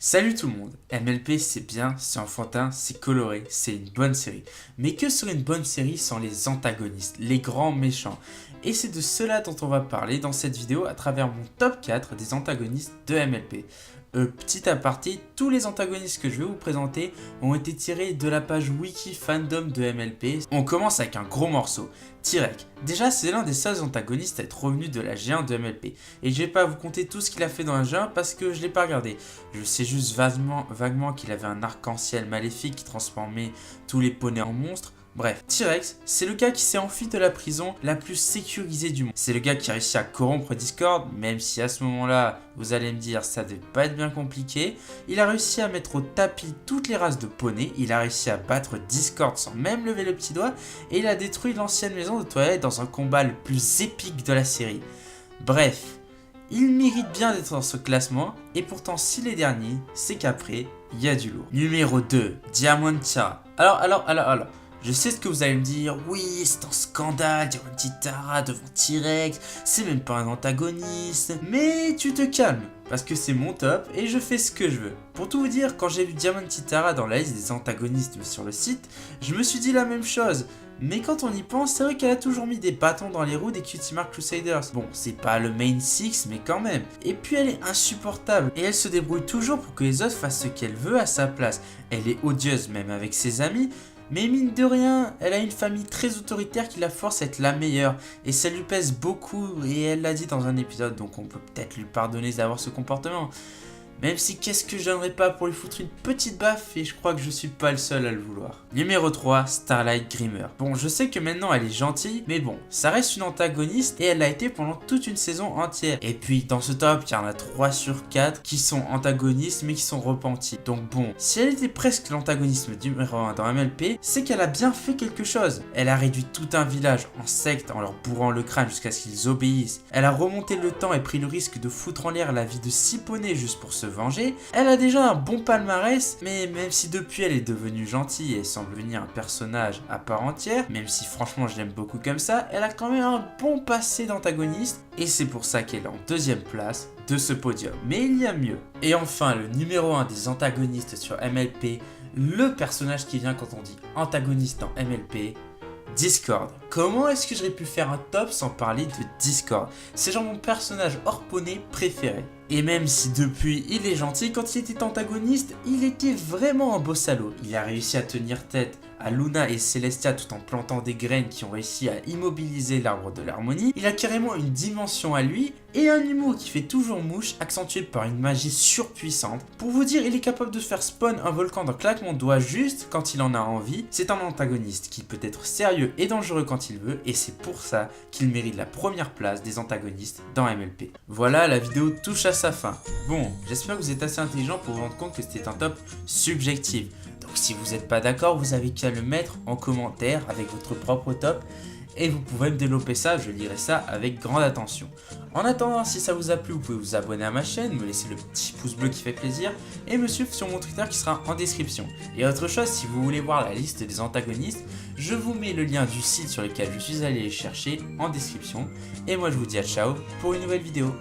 Salut tout le monde, MLP c'est bien, c'est enfantin, c'est coloré, c'est une bonne série. Mais que serait une bonne série sans les antagonistes, les grands méchants? Et c'est de cela dont on va parler dans cette vidéo à travers mon top 4 des antagonistes de MLP. Petit aparté, tous les antagonistes que je vais vous présenter ont été tirés de la page wiki fandom de MLP. On commence avec un gros morceau, Tyrek. Déjà c'est l'un des seuls antagonistes à être revenu de la G1 de MLP. Et je vais pas vous conter tout ce qu'il a fait dans la G1 parce que je l'ai pas regardé. Je sais juste vaguement qu'il avait un arc-en-ciel maléfique qui transformait tous les poneys en monstres. Bref, T-Rex, c'est le gars qui s'est enfui de la prison la plus sécurisée du monde. C'est le gars qui a réussi à corrompre Discord, même si à ce moment-là, vous allez me dire, ça devait pas être bien compliqué. Il a réussi à mettre au tapis toutes les races de poneys, il a réussi à battre Discord sans même lever le petit doigt, et il a détruit l'ancienne maison de toilette dans un combat le plus épique de la série. Bref, il mérite bien d'être dans ce classement, et pourtant s'il est dernier, c'est qu'après, il y a du lourd. Numéro 2, Diamond Tara. Alors. Je sais ce que vous allez me dire, oui, c'est un scandale, Diamond Tara devant T-Rex, c'est même pas un antagoniste. Mais tu te calmes, parce que c'est mon top et je fais ce que je veux. Pour tout vous dire, quand j'ai vu Diamond Tara dans la liste des antagonistes sur le site, je me suis dit la même chose. Mais quand on y pense, c'est vrai qu'elle a toujours mis des bâtons dans les roues des Cutie Mark Crusaders. Bon, c'est pas le main six, mais quand même. Et puis elle est insupportable, et elle se débrouille toujours pour que les autres fassent ce qu'elle veut à sa place. Elle est odieuse même avec ses amis, mais mine de rien, elle a une famille très autoritaire qui la force à être la meilleure. Et ça lui pèse beaucoup, et elle l'a dit dans un épisode, donc on peut peut-être lui pardonner d'avoir ce comportement. Même si qu'est-ce que je donnerais pas pour lui foutre une petite baffe, et je crois que je suis pas le seul à le vouloir. Numéro 3, Starlight Grimmer. Bon, je sais que maintenant elle est gentille, mais bon, ça reste une antagoniste et elle l'a été pendant toute une saison entière. Et puis dans ce top, il y en a 3 sur 4 qui sont antagonistes mais qui sont repentis. Donc bon, si elle était presque l'antagoniste numéro 1 dans MLP, c'est qu'elle a bien fait quelque chose. Elle a réduit tout un village en secte en leur bourrant le crâne jusqu'à ce qu'ils obéissent. Elle a remonté le temps et pris le risque de foutre en l'air la vie de 6 poneys juste pour se venger. Elle a déjà un bon palmarès, mais même si depuis elle est devenue gentille et semble devenir un personnage à part entière, même si franchement je l'aime beaucoup comme ça, elle a quand même un bon passé d'antagoniste, et c'est pour ça qu'elle est en deuxième place de ce podium. Mais il y a mieux. Et enfin, le numéro 1 des antagonistes sur MLP, le personnage qui vient quand on dit antagoniste dans MLP, Discord. Comment est-ce que j'aurais pu faire un top sans parler de Discord? C'est genre mon personnage hors poney préféré. Et même si depuis il est gentil, quand il était antagoniste, il était vraiment un beau salaud. Il a réussi à tenir tête à Luna et Celestia tout en plantant des graines qui ont réussi à immobiliser l'arbre de l'harmonie. Il a carrément une dimension à lui et un humour qui fait toujours mouche, accentué par une magie surpuissante. Pour vous dire, il est capable de faire spawn un volcan d'un claquement de doigts juste quand il en a envie. C'est un antagoniste qui peut être sérieux et dangereux quand il veut, et c'est pour ça qu'il mérite la première place des antagonistes dans MLP. Voilà, la vidéo touche à sa fin. Bon, j'espère que vous êtes assez intelligent pour vous rendre compte que c'était un top subjectif. Donc si vous n'êtes pas d'accord, vous avez qu'à le mettre en commentaire avec votre propre top, et vous pouvez me développer ça, je lirai ça avec grande attention. En attendant, si ça vous a plu, vous pouvez vous abonner à ma chaîne, me laisser le petit pouce bleu qui fait plaisir, et me suivre sur mon Twitter qui sera en description. Et autre chose, si vous voulez voir la liste des antagonistes, je vous mets le lien du site sur lequel je suis allé les chercher en description. Et moi je vous dis à ciao pour une nouvelle vidéo.